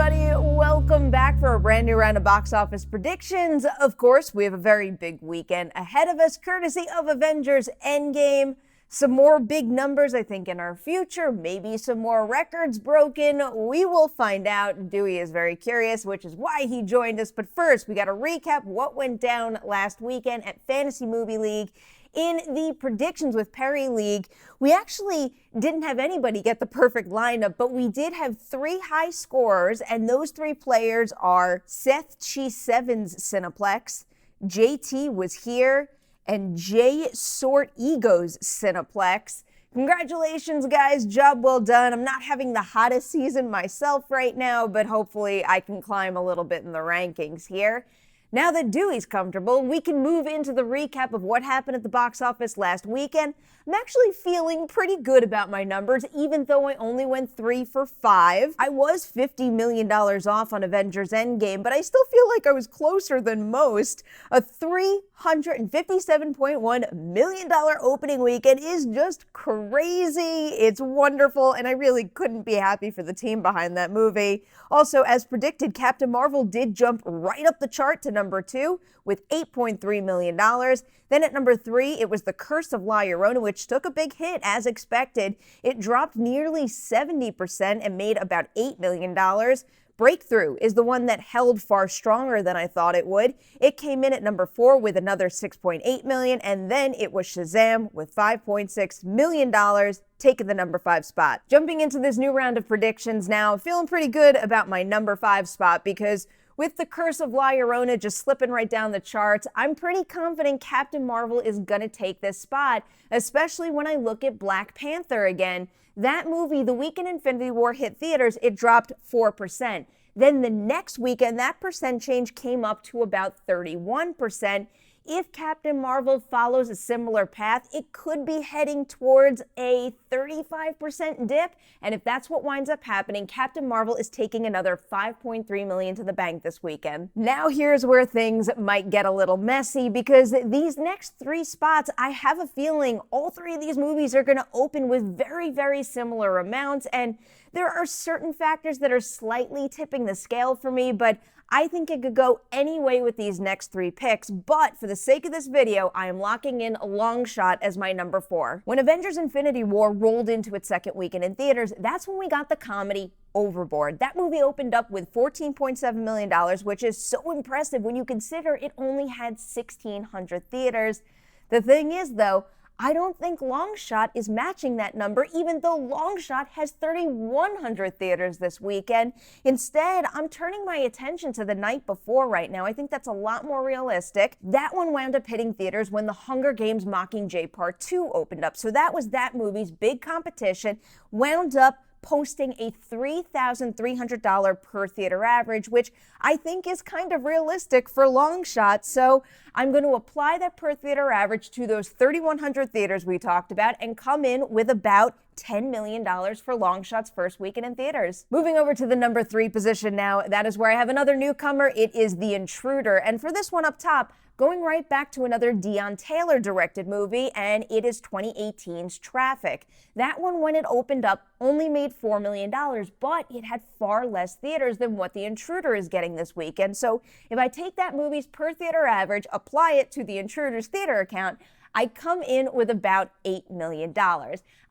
everybody. Welcome back for a brand new round of box office predictions. Of course, we have a very big weekend ahead of us, courtesy of Avengers Endgame. Some more big numbers, I think, in our future. Maybe some more records broken. We will find out. Dewey is very curious, which is why he joined us. But first, we got to recap what went down last weekend at Fantasy Movie League. In the predictions with Perri League, we actually didn't have anybody get the perfect lineup, but we did have three high scorers, and those three players are Seth Chi7's Cineplex, JT was here, and J Sort Ego's Cineplex. Congratulations, guys. Job well done. I'm not having the hottest season myself right now, but hopefully I can climb a little bit in the rankings here. Now that Dewey's comfortable, we can move into the recap of what happened at the box office last weekend. I'm actually feeling pretty good about my numbers, even though I only went 3 for 5. I was $50 million off on Avengers Endgame, but I still feel like I was closer than most. A $357.1 million opening weekend is just crazy. It's wonderful, and I really couldn't be happy for the team behind that movie. Also, as predicted, Captain Marvel did jump right up the chart to number 2 with $8.3 million. Then at number 3, it was The Curse of La Llorona, which took a big hit as expected. It dropped nearly 70% and made about $8 million. Breakthrough is the one that held far stronger than I thought it would. It came in at number 4 with another $6.8 million, and then it was Shazam with $5.6 million, taking the number 5 spot. Jumping into this new round of predictions now, feeling pretty good about my number 5 spot because with The Curse of La Llorona just slipping right down the charts, I'm pretty confident Captain Marvel is gonna take this spot, especially when I look at Black Panther again. That movie, the weekend Infinity War hit theaters, it dropped 4%. Then the next weekend, that percent change came up to about 31%. If Captain Marvel follows a similar path, it could be heading towards a 35% dip. And if that's what winds up happening, Captain Marvel is taking another $5.3 million to the bank this weekend. Now here's where things might get a little messy because these next 3 spots, I have a feeling all 3 of these movies are going to open with very, very similar amounts. And there are certain factors that are slightly tipping the scale for me, but I think it could go any way with these next 3 picks, but for the sake of this video, I am locking in a long shot as my number 4. When Avengers Infinity War rolled into its second weekend in theaters, that's when we got the comedy Overboard. That movie opened up with $14.7 million, which is so impressive when you consider it only had 1,600 theaters. The thing is, though, I don't think Longshot is matching that number, even though Longshot has 3,100 theaters this weekend. Instead, I'm turning my attention to The Night Before right now. I think that's a lot more realistic. That one wound up hitting theaters when The Hunger Games Mockingjay Part 2 opened up. So that was that movie's big competition, wound up posting a $3,300 per theater average, which I think is kind of realistic for Longshot. So I'm going to apply that per theater average to those 3,100 theaters we talked about and come in with about $10 million for Longshot's first weekend in theaters. Moving over to the number 3 position now, that is where I have another newcomer. It is The Intruder. And for this one up top, going right back to another Deon Taylor directed movie, and it is 2018's Traffic. That one, when it opened up, only made $4 million, but it had far less theaters than what The Intruder is getting this weekend. So if I take that movie's per theater average, apply it to The Intruder's theater account, I come in with about $8 million.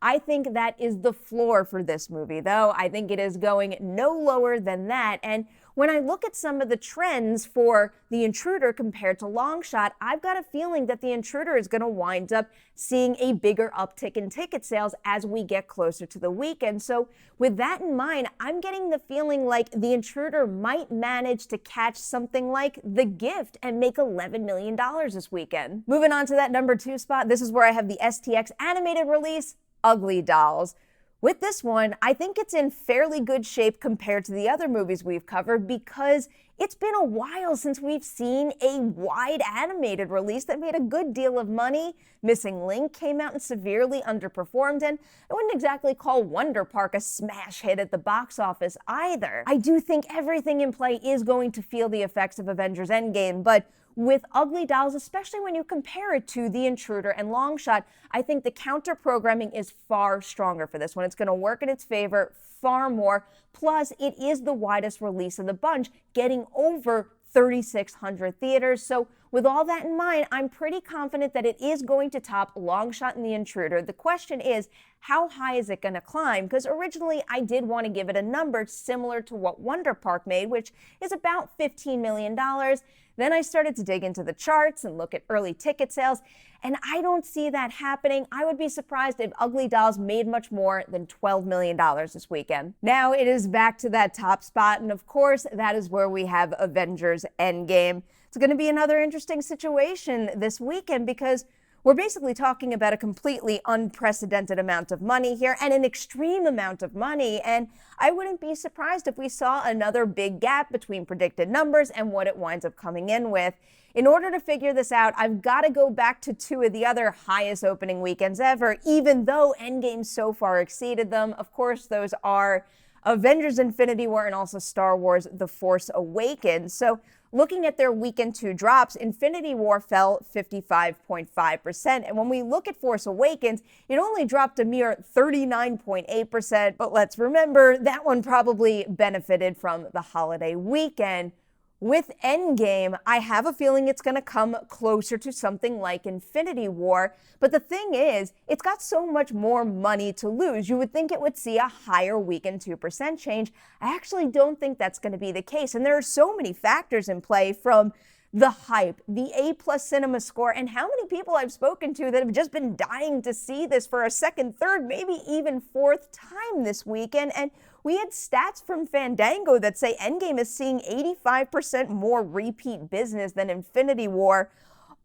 I think that is the floor for this movie, though. I think it is going no lower than that. And when I look at some of the trends for The Intruder compared to Longshot, I've got a feeling that The Intruder is going to wind up seeing a bigger uptick in ticket sales as we get closer to the weekend. So with that in mind, I'm getting the feeling like The Intruder might manage to catch something like The Gift and make $11 million this weekend. Moving on to that number 2 spot, this is where I have the STX animated release, UglyDolls. With this one, I think it's in fairly good shape compared to the other movies we've covered because it's been a while since we've seen a wide animated release that made a good deal of money. Missing Link came out and severely underperformed, and I wouldn't exactly call Wonder Park a smash hit at the box office either. I do think everything in play is going to feel the effects of Avengers Endgame, but with Ugly Dolls, especially when you compare it to The Intruder and Longshot. I think the counter programming is far stronger for this one. It's going to work in its favor far more. Plus, it is the widest release of the bunch, getting over 3,600 theaters. So with all that in mind, I'm pretty confident that it is going to top Longshot and The Intruder. The question is, how high is it going to climb? Because originally I did want to give it a number similar to what Wonder Park made, which is about $15 million. Then I started to dig into the charts and look at early ticket sales, and I don't see that happening. I would be surprised if Ugly Dolls made much more than $12 million this weekend. Now it is back to that top spot, and of course, that is where we have Avengers Endgame. It's going to be another interesting situation this weekend because we're basically talking about a completely unprecedented amount of money here and an extreme amount of money, and I wouldn't be surprised if we saw another big gap between predicted numbers and what it winds up coming in with. In order to figure this out, I've got to go back to two of the other highest opening weekends ever, even though Endgame so far exceeded them. Of course, those are Avengers Infinity War and also Star Wars The Force Awakens. So looking at their weekend 2 drops, Infinity War fell 55.5%. And when we look at Force Awakens, it only dropped a mere 39.8%. But let's remember, that one probably benefited from the holiday weekend. With Endgame, I have a feeling it's going to come closer to something like Infinity War. But the thing is, it's got so much more money to lose. You would think it would see a higher weekend 2% change. I actually don't think that's going to be the case. And there are so many factors in play, from the hype, the A+ cinema score, and how many people I've spoken to that have just been dying to see this for a second, third, maybe even fourth time this weekend. And we had stats from Fandango that say Endgame is seeing 85% more repeat business than Infinity War.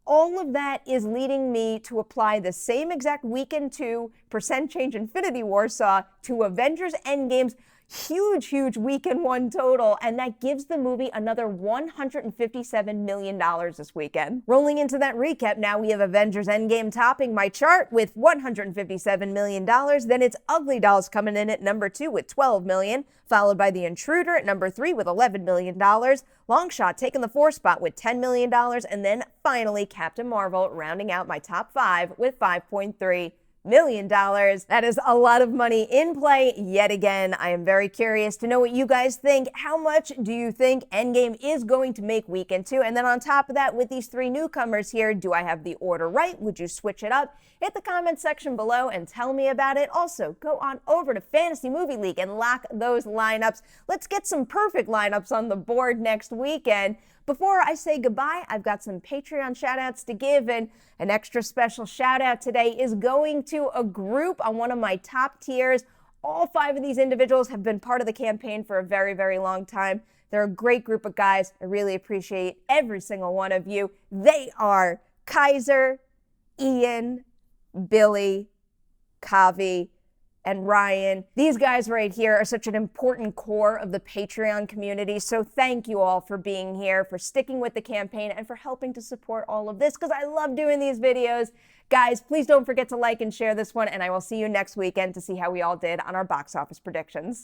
All of that is leading me to apply the same exact weekend 2% change Infinity War saw to Avengers Endgame's huge weekend 1 total, and that gives the movie another $157 million this weekend. Rolling into that recap now, we have Avengers Endgame topping my chart with $157 million. Then it's Ugly Dolls coming in at number 2 with $12 million, followed by The Intruder at number 3 with $11 million, Longshot taking the 4th spot with $10 million, and then finally Captain Marvel rounding out my top 5 with $5.3 million. That is a lot of money in play yet again. I am very curious to know what you guys think. How much do you think Endgame is going to make weekend 2? And then on top of that, with these 3 newcomers here, do I have the order right? Would you switch it up? Hit the comment section below and tell me about it. Also, go on over to Fantasy Movie League and lock those lineups. Let's get some perfect lineups on the board next weekend. Before I say goodbye, I've got some Patreon shoutouts to give, and an extra special shout out today is going to a group on one of my top tiers. All 5 of these individuals have been part of the campaign for a very long time. They're a great group of guys. I really appreciate every single one of you. They are Kaiser, Ian, Billy, Kavi, and Ryan. These guys right here are such an important core of the Patreon community, so thank you all for being here, for sticking with the campaign, and for helping to support all of this, because I love doing these videos. Guys, please don't forget to like and share this one, and I will see you next weekend to see how we all did on our box office predictions.